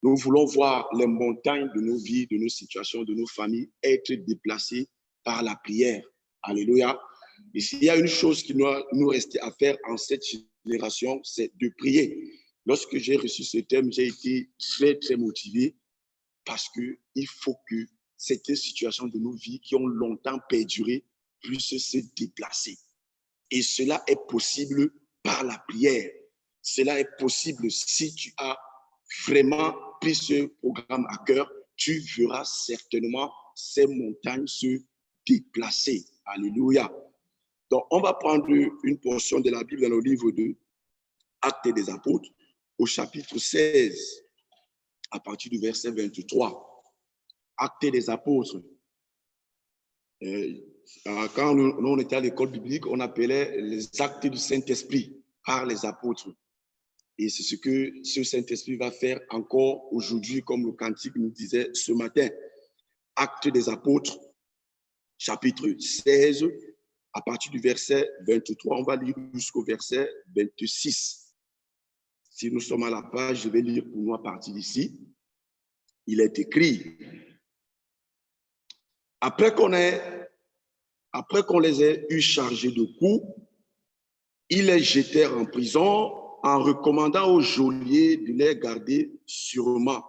Nous voulons voir les montagnes de nos vies, de nos situations, de nos familles être déplacées par la prière. Alléluia. Et s'il y a une chose qui doit nous rester à faire en cette génération, c'est de prier. Lorsque j'ai reçu ce thème, j'ai été très, très motivé parce qu'il faut que cette situation de nos vies qui ont longtemps perduré puisse se déplacer. Et cela est possible par la prière. Cela est possible si tu as vraiment pris ce programme à cœur, tu verras certainement ces montagnes se déplacer. Alléluia. Donc, on va prendre une portion de la Bible dans le livre de Actes des Apôtres, au chapitre 16, à partir du verset 23. Actes des Apôtres. Quand nous, on était à l'école biblique, on appelait les actes du Saint-Esprit par les apôtres. Et c'est ce que ce Saint-Esprit va faire encore aujourd'hui, comme le cantique nous disait ce matin. Actes des Apôtres, chapitre 16, à partir du verset 23, on va lire jusqu'au verset 26. Si nous sommes à la page, je vais lire pour nous à partir d'ici. Il est écrit, après qu'on les ait eu chargés de coups, ils les jetèrent en prison en recommandant aux geôliers de les garder sûrement.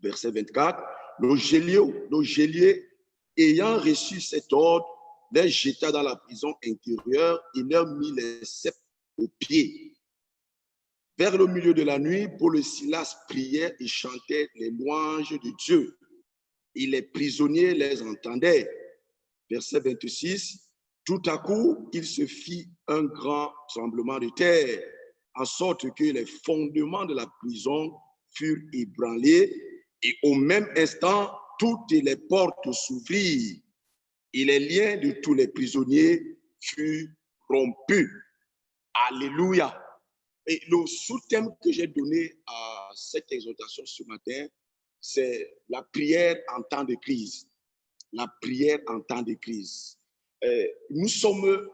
Verset 24, le geôlier ayant reçu cet ordre, les jeta dans la prison intérieure et leur mit les ceps aux pieds. Vers le milieu de la nuit, Paul et Silas priaient et chantaient les louanges de Dieu. Et les prisonniers les entendaient. Verset 26, tout à coup, il se fit un grand tremblement de terre, en sorte que les fondements de la prison furent ébranlés, et au même instant, toutes les portes s'ouvrirent, et les liens de tous les prisonniers furent rompus. Alléluia. Et le sous-thème que j'ai donné à cette exhortation ce matin, c'est la prière en temps de crise. La prière en temps de crise. Nous sommes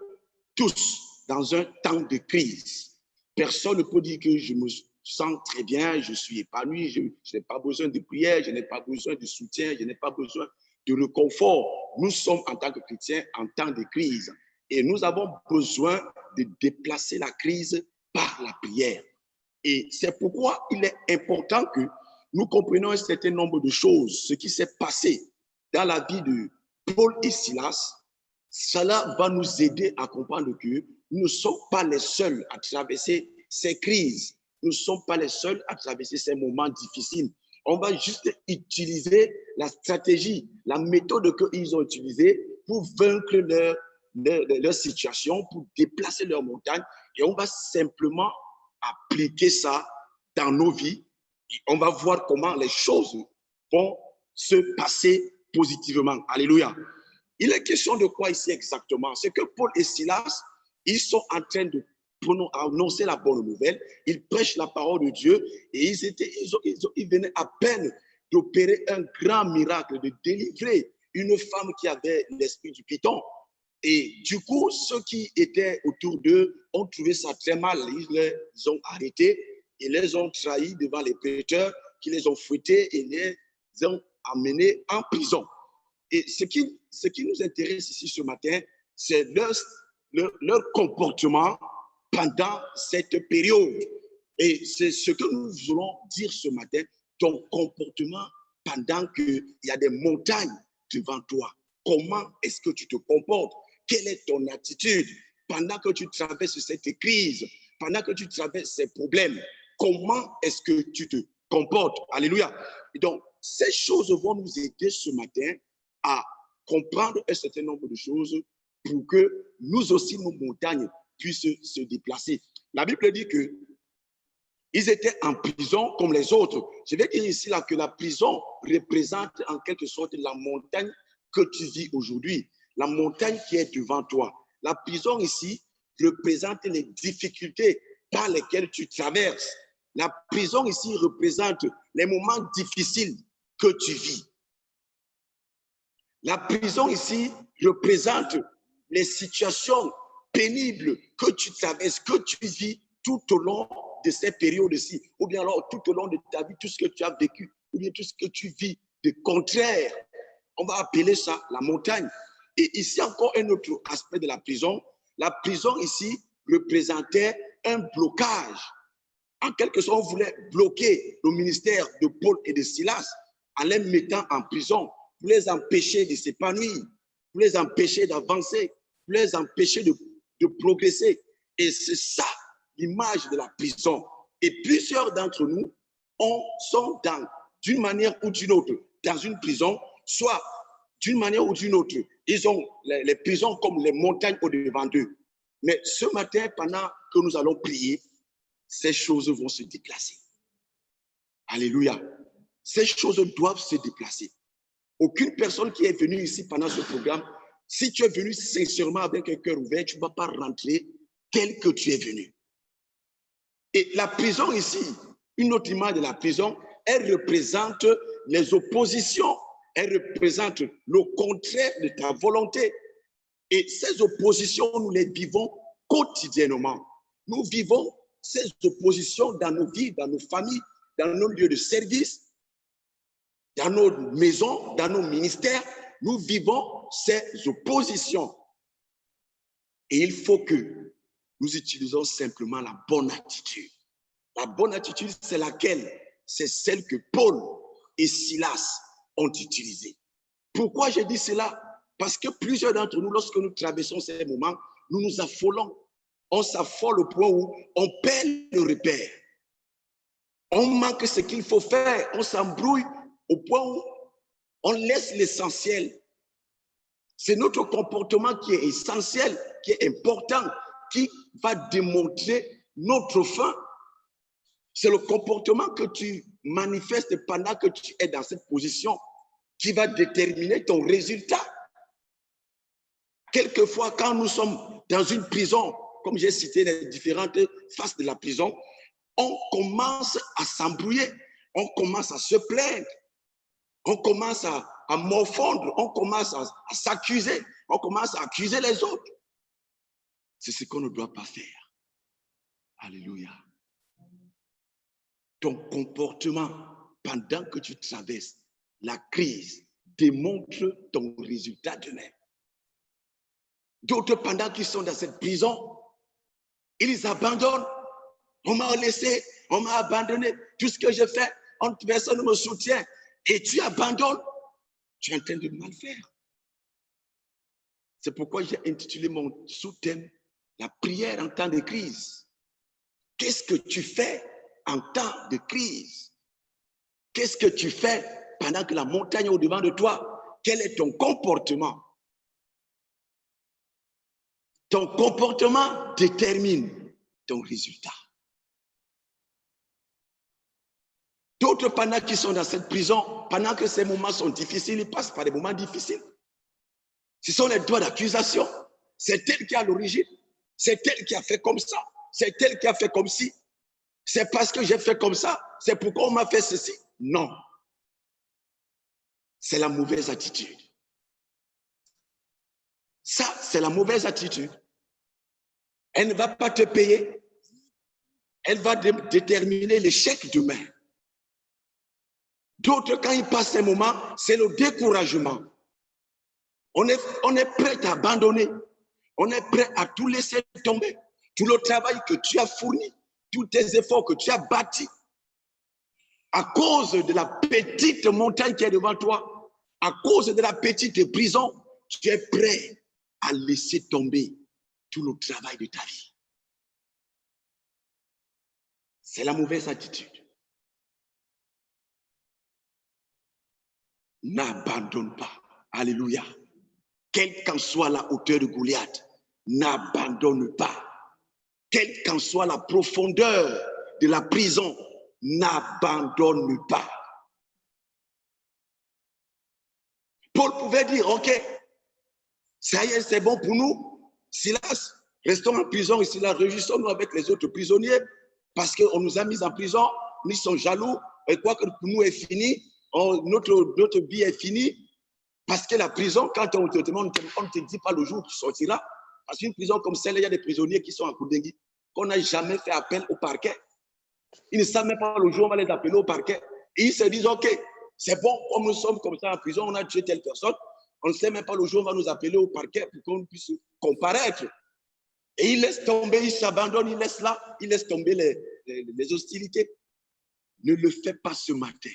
tous dans un temps de crise. Personne ne peut dire que je me sens très bien, je suis épanoui, je n'ai pas besoin de prière, je n'ai pas besoin de soutien, je n'ai pas besoin de réconfort. Nous sommes en tant que chrétiens en temps de crise et nous avons besoin de déplacer la crise par la prière. Et c'est pourquoi il est important que nous comprenions un certain nombre de choses, ce qui s'est passé dans la vie de Paul et Silas. Cela va nous aider à comprendre que nous ne sommes pas les seuls à traverser ces crises. Nous ne sommes pas les seuls à traverser ces moments difficiles. On va juste utiliser la stratégie, la méthode qu'ils ont utilisée pour vaincre leur situation, pour déplacer leur montagne. Et on va simplement appliquer ça dans nos vies. Et on va voir comment les choses vont se passer positivement. Alléluia. Il est question de quoi ici exactement? C'est que Paul et Silas, ils sont en train de annoncer la bonne nouvelle. Ils prêchent la parole de Dieu et ils venaient à peine d'opérer un grand miracle, de délivrer une femme qui avait l'esprit du python. Et du coup, ceux qui étaient autour d'eux ont trouvé ça très mal. Ils les ont arrêtés et les ont trahis devant les prêteurs qui les ont fouettés et les ont amenés en prison. Et ce qui nous intéresse ici ce matin, c'est leur comportement pendant cette période. Et c'est ce que nous voulons dire ce matin, ton comportement pendant qu'il y a des montagnes devant toi. Comment est-ce que tu te comportes? Quelle est ton attitude pendant que tu traverses cette crise, pendant que tu traverses ces problèmes? Comment est-ce que tu te comportes? Alléluia. Et donc, ces choses vont nous aider ce matin à comprendre un certain nombre de choses pour que nous aussi, nos montagnes puissent se déplacer. La Bible dit que ils étaient en prison comme les autres. Je vais dire ici là que la prison représente en quelque sorte la montagne que tu vis aujourd'hui, la montagne qui est devant toi. La prison ici représente les difficultés par lesquelles tu traverses. La prison ici représente les moments difficiles que tu vis. La prison ici représente les situations pénibles que tu traverses, que tu vis tout au long de ces périodes-ci, ou bien alors tout au long de ta vie, tout ce que tu as vécu, ou bien tout ce que tu vis de contraire, on va appeler ça la montagne. Et ici encore un autre aspect de la prison. La prison ici représentait un blocage. En quelque sorte, on voulait bloquer le ministère de Paul et de Silas en les mettant en prison pour les empêcher de s'épanouir, pour les empêcher d'avancer, pour les empêcher de progresser. Et c'est ça l'image de la prison. Et plusieurs d'entre nous sont d'une manière ou d'une autre dans une prison, soit d'une manière ou d'une autre. Ils ont les prisons comme les montagnes au-devant d'eux. Mais ce matin, pendant que nous allons prier, ces choses vont se déplacer. Alléluia. Ces choses doivent se déplacer. Aucune personne qui est venue ici pendant ce programme, si tu es venu sincèrement avec un cœur ouvert, tu ne vas pas rentrer tel que tu es venu. Et la prison ici, une autre image de la prison, elle représente les oppositions. Elle représente le contraire de ta volonté. Et ces oppositions, nous les vivons quotidiennement. Nous vivons ces oppositions dans nos vies, dans nos familles, dans nos lieux de service, dans nos maisons, dans nos ministères. Nous vivons ces oppositions. Et il faut que nous utilisons simplement la bonne attitude. La bonne attitude, c'est laquelle? C'est celle que Paul et Silas ont utilisée. Pourquoi je dis cela? Parce que plusieurs d'entre nous, lorsque nous traversons ces moments, nous nous affolons. On s'affole au point où on perd le repère. On manque ce qu'il faut faire. On s'embrouille au point où on laisse l'essentiel. C'est notre comportement qui est essentiel, qui est important, qui va démontrer notre fin. C'est le comportement que tu manifestes pendant que tu es dans cette position qui va déterminer ton résultat. Quelquefois, quand nous sommes dans une prison, comme j'ai cité les différentes faces de la prison, on commence à s'embrouiller, on commence à se plaindre, on commence à morfondre, on commence à s'accuser, on commence à accuser les autres. C'est ce qu'on ne doit pas faire. Alléluia. Ton comportement pendant que tu traverses la crise démontre ton résultat demain. D'autres, pendant qu'ils sont dans cette prison, ils abandonnent. On m'a laissé, on m'a abandonné. Tout ce que j'ai fait, personne ne me soutient. Et tu abandonnes. Tu es en train de mal faire. C'est pourquoi j'ai intitulé mon sous-thème « La prière en temps de crise ». Qu'est-ce que tu fais en temps de crise? Qu'est-ce que tu fais pendant que la montagne est au-devant de toi? Quel est ton comportement? Ton comportement détermine ton résultat. D'autres, pendant qu'ils sont dans cette prison, pendant que ces moments sont difficiles, ils passent par des moments difficiles. Ce sont les doigts d'accusation. C'est elle qui est à l'origine. C'est elle qui a fait comme ça. C'est elle qui a fait comme ci. C'est parce que j'ai fait comme ça. C'est pourquoi on m'a fait ceci. Non. C'est la mauvaise attitude. Ça, c'est la mauvaise attitude. Elle ne va pas te payer. Elle va déterminer l'échec demain. D'autres, quand ils passent ces moments, c'est le découragement. On est prêt à abandonner. On est prêt à tout laisser tomber. Tout le travail que tu as fourni, tous tes efforts que tu as bâtis, à cause de la petite montagne qui est devant toi, à cause de la petite prison, tu es prêt à laisser tomber tout le travail de ta vie. C'est la mauvaise attitude. N'abandonne pas. Alléluia. Quelle qu'en soit la hauteur de Goliath, n'abandonne pas. Quelle qu'en soit la profondeur de la prison, n'abandonne pas. Paul pouvait dire, ok, ça y est, c'est bon pour nous. Silas, restons en prison ici, là, réjouissons-nous avec les autres prisonniers parce qu'on nous a mis en prison, nous sommes jaloux, et quoi que pour nous est fini, notre vie est finie. Parce que la prison, quand on te demande, on ne te dit pas le jour où tu sortiras. Parce qu'une prison comme celle, il y a des prisonniers qui sont en Koudengui, qu'on n'a jamais fait appel au parquet. Ils ne savent même pas le jour où on va les appeler au parquet. Et ils se disent, OK, c'est bon, comme nous sommes comme ça en prison, on a tué telle personne, on ne sait même pas le jour où on va nous appeler au parquet pour qu'on puisse comparaître. Et ils laissent tomber, ils s'abandonnent, ils laissent là, ils laissent tomber les hostilités. Ne le fais pas ce matin.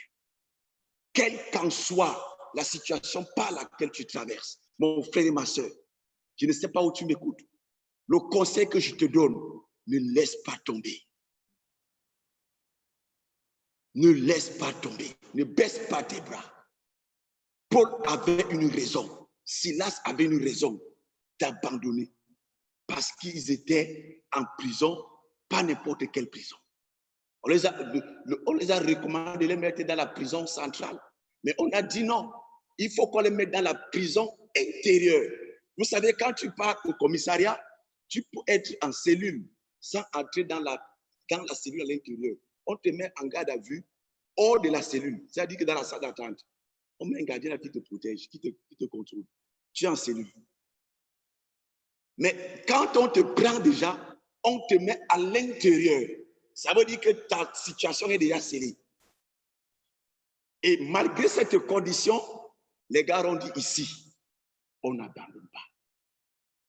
Quelle qu'en soit la situation par laquelle tu traverses, mon frère et ma soeur, je ne sais pas où tu m'écoutes. Le conseil que je te donne, ne laisse pas tomber. Ne laisse pas tomber. Ne baisse pas tes bras. Paul avait une raison. Silas avait une raison d'abandonner. Parce qu'ils étaient en prison, pas n'importe quelle prison. On les a recommandé de les mettre dans la prison centrale. Mais on a dit non. Il faut qu'on les mette dans la prison intérieure. Vous savez, quand tu pars au commissariat, tu peux être en cellule sans entrer dans la cellule à l'intérieur. On te met en garde à vue hors de la cellule. C'est-à-dire que dans la salle d'attente, on met un gardien là qui te protège, qui te contrôle. Tu es en cellule. Mais quand on te prend déjà, on te met à l'intérieur. Ça veut dire que ta situation est déjà scellée. Et malgré cette condition, les gars ont dit ici, on n'abandonne pas,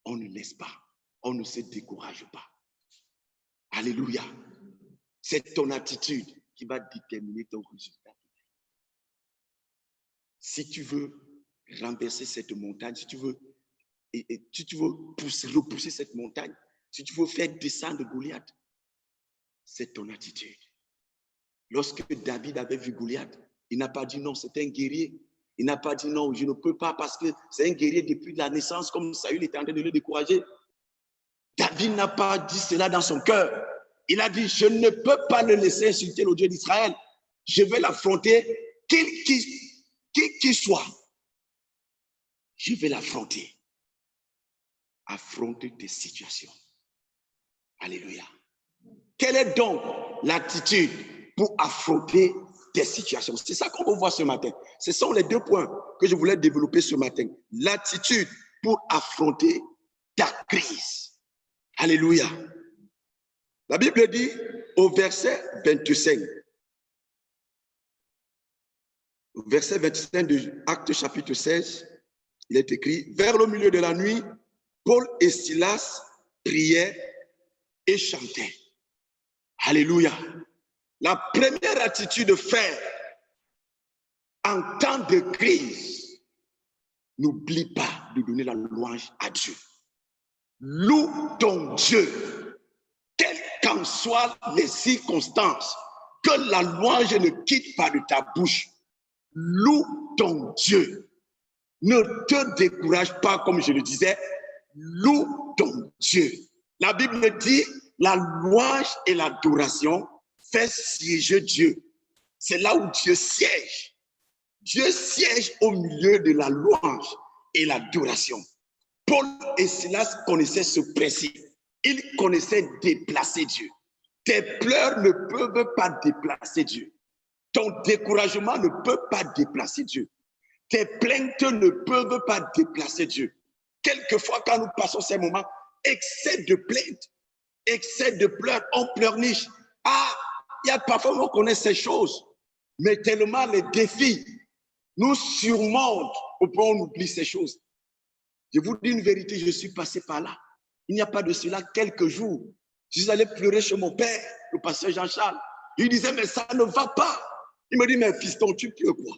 on ne laisse pas, on ne se décourage pas. Alléluia. C'est ton attitude qui va déterminer ton résultat. Si tu veux renverser cette montagne, si tu veux repousser cette montagne, si tu veux faire descendre Goliath, c'est ton attitude. Lorsque David avait vu Goliath, il n'a pas dit non, c'est un guerrier. Il n'a pas dit non, je ne peux pas parce que c'est un guerrier depuis la naissance, comme Saül était en train de le décourager. David n'a pas dit cela dans son cœur. Il a dit, je ne peux pas le laisser insulter le Dieu d'Israël. Je vais l'affronter, qu'il soit. Je vais l'affronter. Affronter tes situations. Alléluia. Quelle est donc l'attitude pour affronter tes situations? C'est ça qu'on va voir ce matin. Ce sont les deux points que je voulais développer ce matin. L'attitude pour affronter ta crise. Alléluia. La Bible dit au verset 25, verset 25 de Actes chapitre 16, il est écrit, vers le milieu de la nuit, Paul et Silas priaient et chantaient. Alléluia. La première attitude de faire en temps de crise, n'oublie pas de donner la louange à Dieu. Loue ton Dieu, quelles qu'en soient les circonstances, que la louange ne quitte pas de ta bouche. Loue ton Dieu. Ne te décourage pas, comme je le disais. Loue ton Dieu. La Bible dit, la louange et l'adoration fait siéger Dieu. C'est là où Dieu siège. Dieu siège au milieu de la louange et l'adoration. Paul et Silas connaissaient ce principe. Ils connaissaient déplacer Dieu. Tes pleurs ne peuvent pas déplacer Dieu. Ton découragement ne peut pas déplacer Dieu. Tes plaintes ne peuvent pas déplacer Dieu. Quelquefois, quand nous passons ces moments, excès de plaintes, excès de pleurs, on pleurniche. Ah, il y a parfois on connaît ces choses, mais tellement les défis nous surmontent au point où on oublie ces choses. Je vous dis une vérité, je suis passé par là. Il n'y a pas de cela quelques jours. Je suis allé pleurer chez mon père, le pasteur Jean-Charles. Il disait, mais ça ne va pas. Il me dit, mais fiston, tu pleures quoi?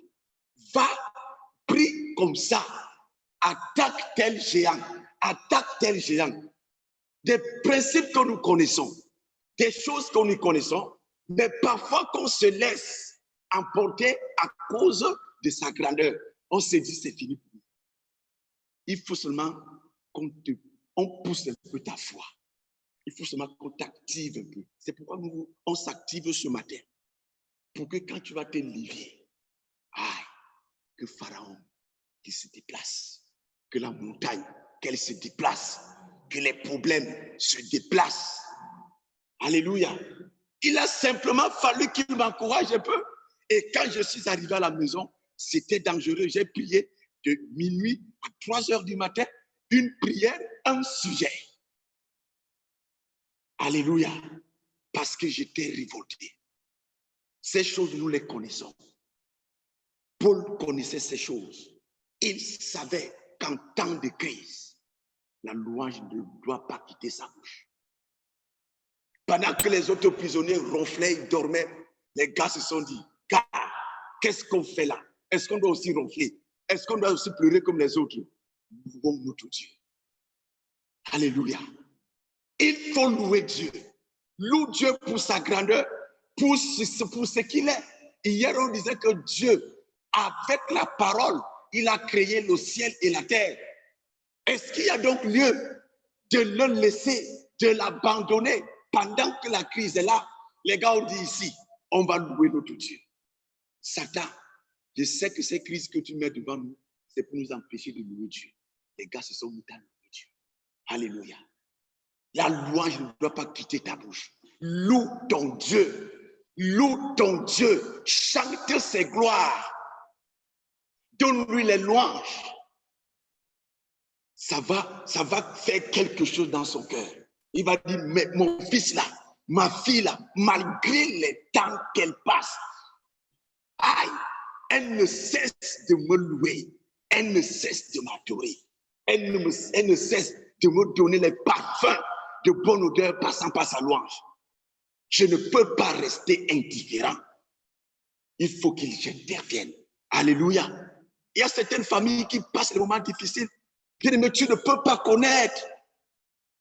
Va, prie comme ça. Attaque tel géant. Attaque tel géant. Des principes que nous connaissons, des choses que nous connaissons, mais parfois qu'on se laisse emporter à cause de sa grandeur. On se dit, c'est fini pour nous. Il faut seulement qu'on pousse un peu ta foi. Il faut seulement qu'on t'active un peu. C'est pourquoi on s'active ce matin. Pour que quand tu vas te lever, que Pharaon qui se déplace, que la montagne, qu'elle se déplace, que les problèmes se déplacent. Alléluia. Il a simplement fallu qu'il m'encourage un peu. Et quand je suis arrivé à la maison, c'était dangereux. J'ai prié de minuit à 3 heures du matin, une prière, un sujet. Alléluia. Parce que j'étais révolté. Ces choses, nous les connaissons. Paul connaissait ces choses. Il savait qu'en temps de crise, la louange ne doit pas quitter sa bouche. Pendant que les autres prisonniers ronflaient, ils dormaient, les gars se sont dit, gars, qu'est-ce qu'on fait là? Est-ce qu'on doit aussi ronfler? Est-ce qu'on doit aussi pleurer comme les autres? Louons notre Dieu. Alléluia. Il faut louer Dieu. Loue Dieu pour sa grandeur, pour ce qu'il est. Hier, on disait que Dieu, avec la parole, il a créé le ciel et la terre. Est-ce qu'il y a donc lieu de le laisser, de l'abandonner pendant que la crise est là? Les gars ont dit ici, on va louer notre Dieu. Satan, je sais que ces crises que tu mets devant nous, c'est pour nous empêcher de louer Dieu. Les gars se sont mis à louer Dieu. Alléluia. La louange ne doit pas quitter ta bouche. Loue ton Dieu. Loue ton Dieu. Chante ses gloires. Donne-lui les louanges. Ça va faire quelque chose dans son cœur. Il va dire, mais mon fils là, ma fille là, malgré les temps qu'elle passe, aïe, elle ne cesse de me louer. Elle ne cesse de m'adorer. Elle ne cesse de me donner les parfums de bonne odeur passant par sa louange. Je ne peux pas rester indifférent. Il faut qu'il intervienne. Alléluia. Il y a certaines familles qui passent des moments difficiles. Mais tu ne peux pas connaître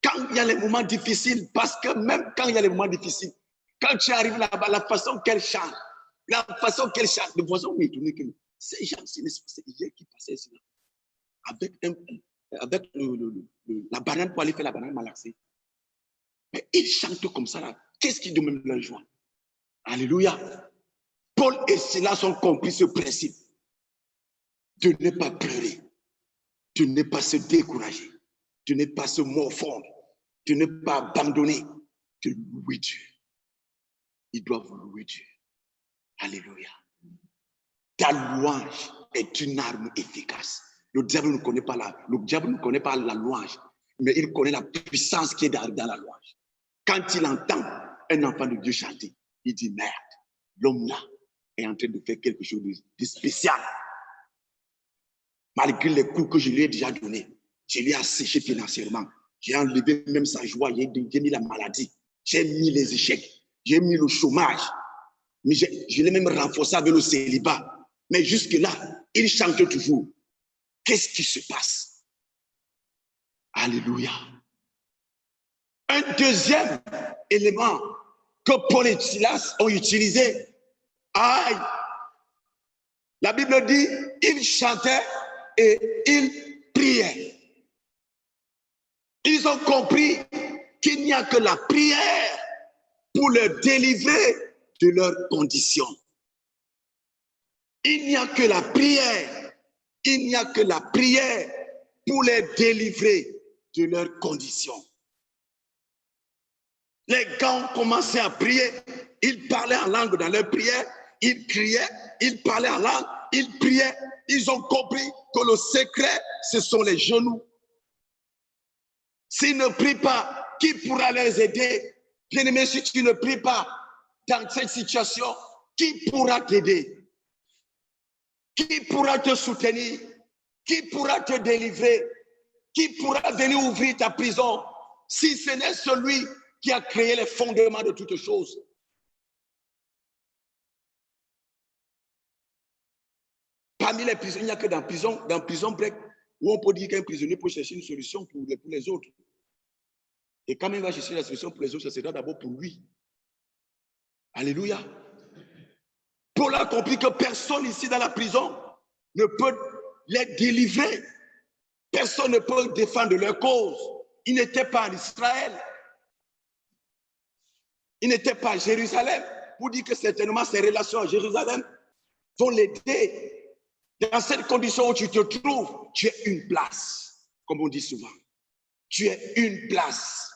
quand il y a les moments difficiles, parce que même quand il y a les moments difficiles, quand tu arrives là-bas, la façon qu'elle chante, le voisin m'a étonné que ces gens, c'est hier qui passait ici, avec la banane pour aller faire la banane malaxée. Mais ils chantent comme ça là. Qu'est-ce qui donne leur joie? Alléluia. Paul et Silas ont compris ce principe de ne pas pleurer, de ne pas se décourager, de ne pas se morfondre, de ne pas abandonner, de louer Dieu. Ils doivent louer Dieu. Alléluia. Ta louange est une arme efficace. Le diable ne connaît pas la louange, mais il connaît la puissance qui est dans la louange. Quand il entend un enfant de Dieu chanter, il dit merde, l'homme là est en train de faire quelque chose de spécial. Malgré les coups que je lui ai déjà donnés, je lui ai asséché financièrement. J'ai enlevé même sa joie, j'ai mis la maladie, j'ai mis les échecs, j'ai mis le chômage. Mais je l'ai même renforcé avec le célibat. Mais jusque-là, il chante toujours. Qu'est-ce qui se passe? Alléluia. Un deuxième élément que Paul et Silas ont utilisé. Aïe! La Bible dit, ils chantaient et ils priaient. Ils ont compris qu'il n'y a que la prière pour les délivrer de leurs conditions. Il n'y a que la prière. Il n'y a que la prière pour les délivrer de leurs conditions. Les gars ont commencé à prier. Ils parlaient en langue dans leur prière. Ils criaient. Ils parlaient en langue. Ils priaient. Ils ont compris que le secret, ce sont les genoux. S'ils ne prient pas, qui pourra les aider? Bien-aimé, si tu ne pries pas dans cette situation, qui pourra t'aider? Qui pourra te soutenir? Qui pourra te délivrer? Qui pourra venir ouvrir ta prison si ce n'est celui qui a créé les fondements de toutes choses? Parmi les prisonniers, il n'y a que dans prison break, où on peut dire qu'un prisonnier peut chercher une solution pour les autres. Et quand il va chercher la solution pour les autres, ça sera d'abord pour lui. Alléluia. Paul a compris que personne ici dans la prison ne peut les délivrer. Personne ne peut défendre leur cause. Ils n'étaient pas en Israël. Ils n'étaient pas à Jérusalem. Pour dire que certainement ces relations à Jérusalem vont l'aider. Dans cette condition où tu te trouves, tu es une place, comme on dit souvent. Tu es une place.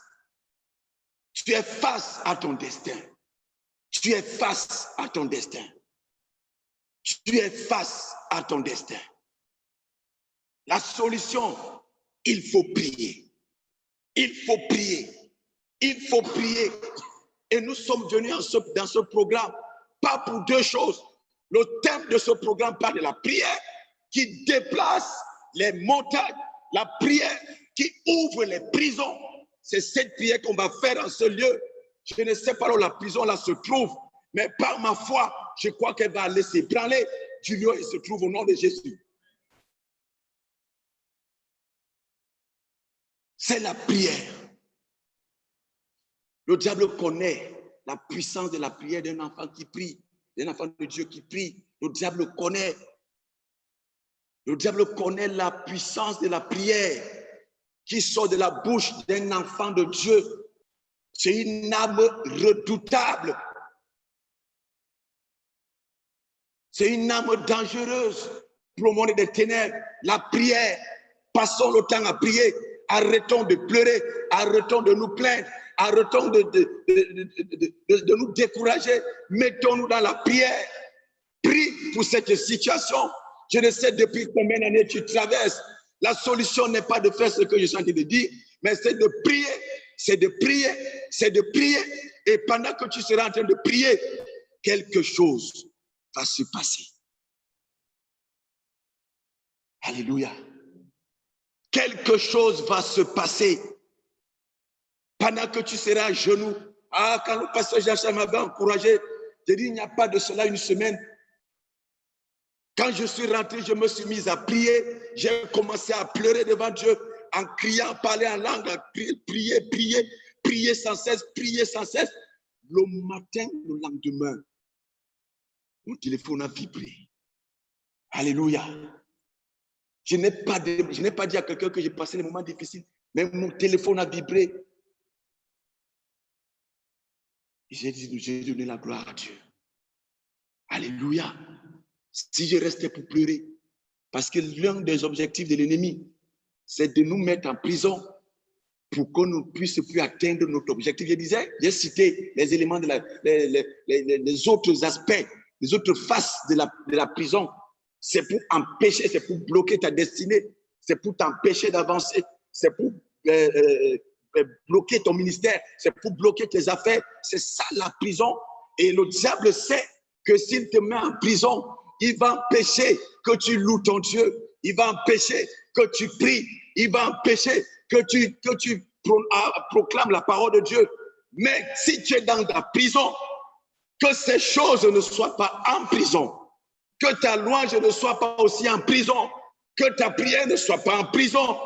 Tu es face à ton destin. Tu es face à ton destin. Tu es face à ton destin. La solution, il faut prier. Il faut prier. Il faut prier. Et nous sommes venus dans ce programme pas pour deux choses. Le thème de ce programme parle de la prière qui déplace les montagnes, la prière qui ouvre les prisons. C'est cette prière qu'on va faire en ce lieu. Je ne sais pas où la prison là se trouve, mais par ma foi, je crois qu'elle va aller s'ébranler du lieu où elle se trouve au nom de Jésus. C'est la prière. Le diable connaît la puissance de la prière d'un enfant qui prie, d'un enfant de Dieu qui prie. Le diable connaît. Le diable connaît la puissance de la prière qui sort de la bouche d'un enfant de Dieu. C'est une arme redoutable. C'est une arme dangereuse pour le monde des ténèbres. La prière, passons le temps à prier. Arrêtons de pleurer, arrêtons de nous plaindre, arrêtons de nous décourager. Mettons-nous dans la prière. Prie pour cette situation. Je ne sais depuis combien d'années tu traverses. La solution n'est pas de faire ce que je suis en train de dire, mais c'est de prier, c'est de prier, c'est de prier. Et pendant que tu seras en train de prier, quelque chose va se passer. Alléluia. Quelque chose va se passer. Pendant que tu seras à genoux. Ah, quand le pasteur Jacques m'avait encouragé, j'ai dit, il n'y a pas de cela une semaine. Quand je suis rentré, je me suis mis à prier. J'ai commencé à pleurer devant Dieu en criant, parler en langue, prier sans cesse, prier sans cesse. Le matin, le lendemain, mon téléphone a vibré. Alléluia. Je n'ai pas dit à quelqu'un que j'ai passé des moments difficiles, mais mon téléphone a vibré. J'ai donné la gloire à Dieu. Alléluia. Si je restais pour pleurer, parce que l'un des objectifs de l'ennemi, c'est de nous mettre en prison pour qu'on ne puisse plus atteindre notre objectif. J'ai cité les éléments les autres aspects, les autres faces de la prison. C'est pour empêcher, c'est pour bloquer ta destinée, c'est pour t'empêcher d'avancer, c'est pour bloquer ton ministère, c'est pour bloquer tes affaires. C'est ça la prison. Et le diable sait que s'il te met en prison, il va empêcher que tu loues ton Dieu. Il va empêcher que tu pries. Il va empêcher que tu proclames la parole de Dieu. Mais si tu es dans la prison, que ces choses ne soient pas en prison. Que ta louange ne soit pas aussi en prison. Que ta prière ne soit pas en prison.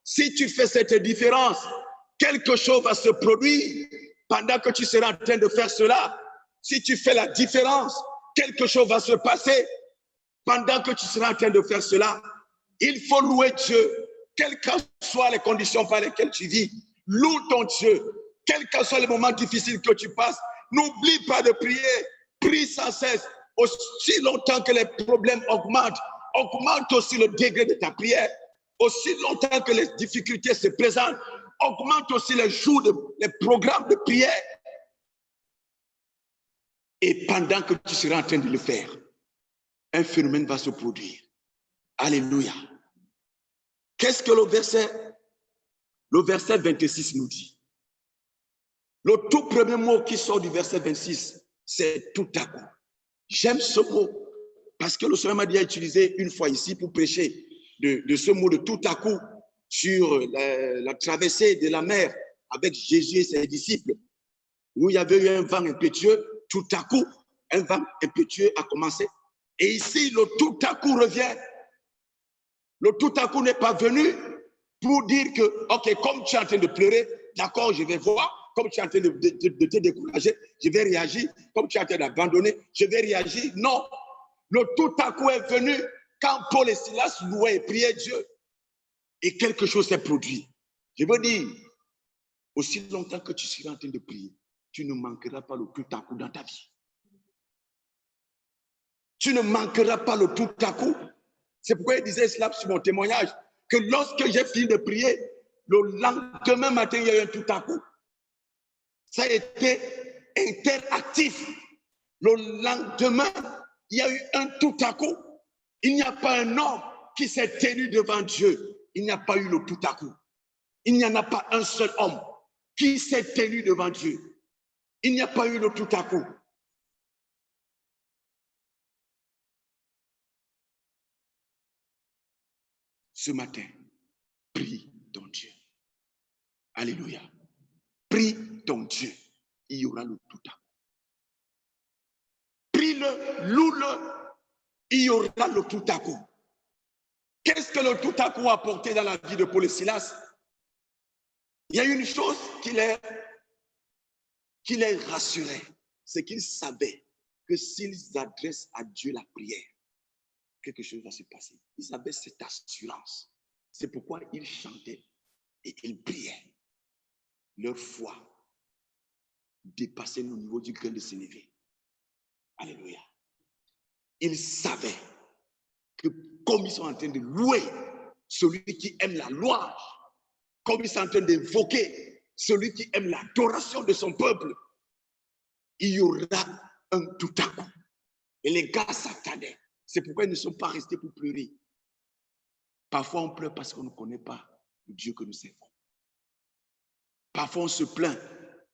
Si tu fais cette différence, quelque chose va se produire pendant que tu seras en train de faire cela. Si tu fais la différence, quelque chose va se passer pendant que tu seras en train de faire cela. Il faut louer Dieu, quelles que soient les conditions par lesquelles tu vis. Loue ton Dieu, quels que soient les moments difficiles que tu passes. N'oublie pas de prier, prie sans cesse. Aussi longtemps que les problèmes augmentent, augmente aussi le degré de ta prière. Aussi longtemps que les difficultés se présentent, augmente aussi les jours, les programmes de prière. Et pendant que tu seras en train de le faire, un phénomène va se produire. Alléluia. Qu'est-ce que le verset 26 nous dit? Le tout premier mot qui sort du verset 26, c'est tout à coup. J'aime ce mot parce que le Seigneur m'a déjà utilisé une fois ici pour prêcher de ce mot de tout à coup sur la traversée de la mer avec Jésus et ses disciples, où il y avait eu un vent impétueux. Tout à coup, un vent impétueux a commencé. Et ici, le tout à coup revient. Le tout à coup n'est pas venu pour dire que, OK, comme tu es en train de pleurer, d'accord, je vais voir. Comme tu es en train de te décourager, je vais réagir. Comme tu es en train d'abandonner, je vais réagir. Non, le tout à coup est venu quand Paul et Silas louaient et priaient Dieu. Et quelque chose s'est produit. Je veux dire, aussi longtemps que tu seras en train de prier, tu ne manqueras pas le tout à coup dans ta vie. Tu ne manqueras pas le tout à coup. C'est pourquoi il disait cela sur mon témoignage, que lorsque j'ai fini de prier, le lendemain matin, il y a eu un tout à coup. Ça a été interactif. Le lendemain, il y a eu un tout à coup. Il n'y a pas un homme qui s'est tenu devant Dieu. Il n'y a pas eu le tout à coup. Il n'y en a pas un seul homme qui s'est tenu devant Dieu. Il n'y a pas eu le tout à coup. ce matin, prie ton Dieu. Alléluia. Prie ton Dieu. Il y aura le tout à coup. Prie-le, loue-le. Il y aura le tout à coup. Qu'est-ce que le tout à coup a apporté dans la vie de Paul et Silas? Il y a une chose qui les rassurait, c'est qu'ils savaient que s'ils adressent à Dieu la prière, quelque chose va se passer. Ils avaient cette assurance. C'est pourquoi ils chantaient et ils priaient. Leur foi dépassait le niveau du grain de sénévé. Alléluia. Ils savaient que comme ils sont en train de louer celui qui aime la louange, comme ils sont en train d'évoquer celui qui aime l'adoration de son peuple, il y aura un tout à coup. Et les gars s'attendaient. C'est pourquoi ils ne sont pas restés pour pleurer. Parfois, on pleure parce qu'on ne connaît pas le Dieu que nous servons. Parfois, on se plaint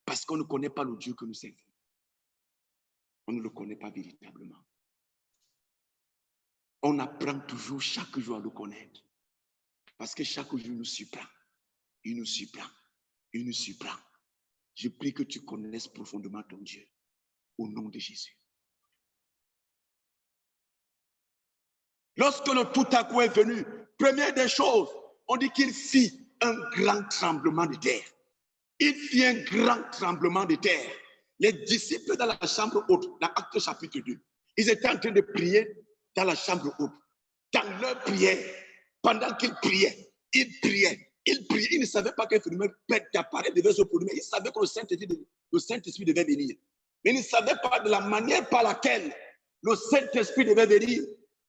parce qu'on ne connaît pas le Dieu que nous servons. On ne le connaît pas véritablement. On apprend toujours chaque jour à le connaître. Parce que chaque jour, il nous surprend. Il nous surprend. Il nous surprend. Je prie que tu connaisses profondément ton Dieu. Au nom de Jésus. Lorsque le tout à coup est venu, première des choses, on dit qu'il fit un grand tremblement de terre. Il fit un grand tremblement de terre. Les disciples dans la chambre haute, dans Actes chapitre 2, ils étaient en train de prier dans la chambre haute. Dans leur prière, pendant qu'ils priaient, ils priaient. Ils ne savaient pas qu'un phénomène d'appareil devait se produire. Ils savaient que le Saint-Esprit devait venir. Mais ils ne savaient pas de la manière par laquelle le Saint-Esprit devait venir.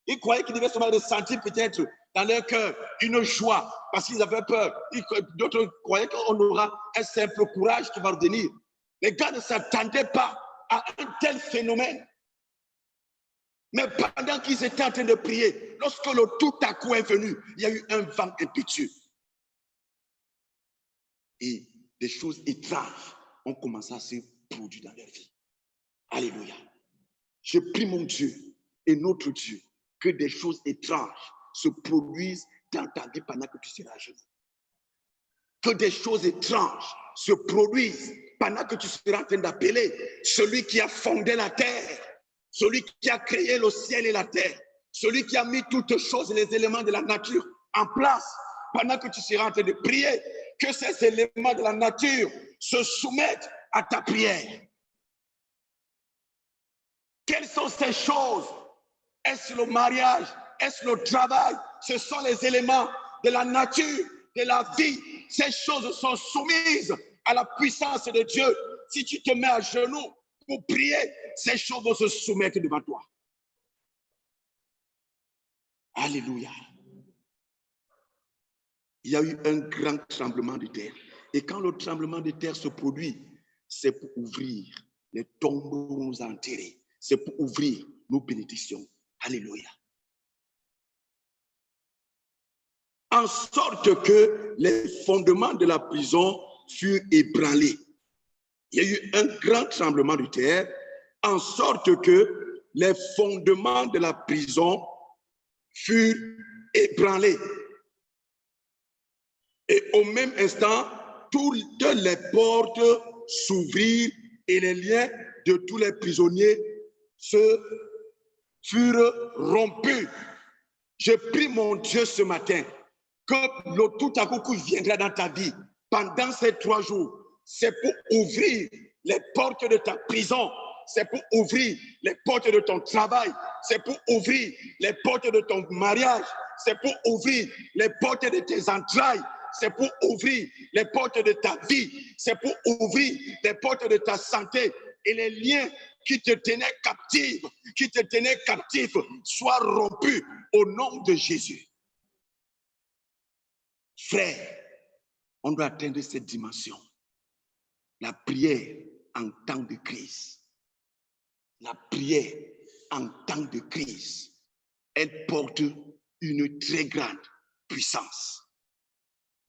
Ils croyaient qu'ils devaient seulement ressentir peut-être dans leur cœur une joie parce qu'ils avaient peur. D'autres croyaient qu'on aura un simple courage qui va revenir. Les gars ne s'attendaient pas à un tel phénomène. Mais pendant qu'ils étaient en train de prier, lorsque le tout à coup est venu, il y a eu un vent impétueux. Et des choses étranges ont commencé à se produire dans leur vie. Alléluia. Je prie mon Dieu et notre Dieu que des choses étranges se produisent dans ta vie pendant que tu seras à genoux. Que des choses étranges se produisent pendant que tu seras en train d'appeler celui qui a fondé la terre, celui qui a créé le ciel et la terre, celui qui a mis toutes choses et les éléments de la nature en place. Pendant que tu seras en train de prier, que ces éléments de la nature se soumettent à ta prière. Quelles sont ces choses? Est-ce le mariage? Est-ce le travail? Ce sont les éléments de la nature, de la vie. Ces choses sont soumises à la puissance de Dieu. Si tu te mets à genoux pour prier, ces choses vont se soumettre devant toi. Alléluia. Il y a eu un grand tremblement de terre. Et quand le tremblement de terre se produit, c'est pour ouvrir les tombeaux enterrés. C'est pour ouvrir nos bénédictions. Alléluia. En sorte que les fondements de la prison furent ébranlés. Il y a eu un grand tremblement de terre, en sorte que les fondements de la prison furent ébranlés. Et au même instant, toutes les portes s'ouvrirent et les liens de tous les prisonniers furent rompus. Je prie mon Dieu ce matin que le tout à coup viendra dans ta vie pendant ces 3 jours. C'est pour ouvrir les portes de ta prison. C'est pour ouvrir les portes de ton travail. C'est pour ouvrir les portes de ton mariage. C'est pour ouvrir les portes de tes entrailles. C'est pour ouvrir les portes de ta vie. C'est pour ouvrir les portes de ta santé. Et les liens qui te tenaient captif, soient rompus au nom de Jésus. Frère, on doit atteindre cette dimension. La prière en temps de crise. La prière en temps de crise, elle porte une très grande puissance.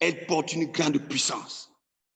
Elle porte une grande puissance.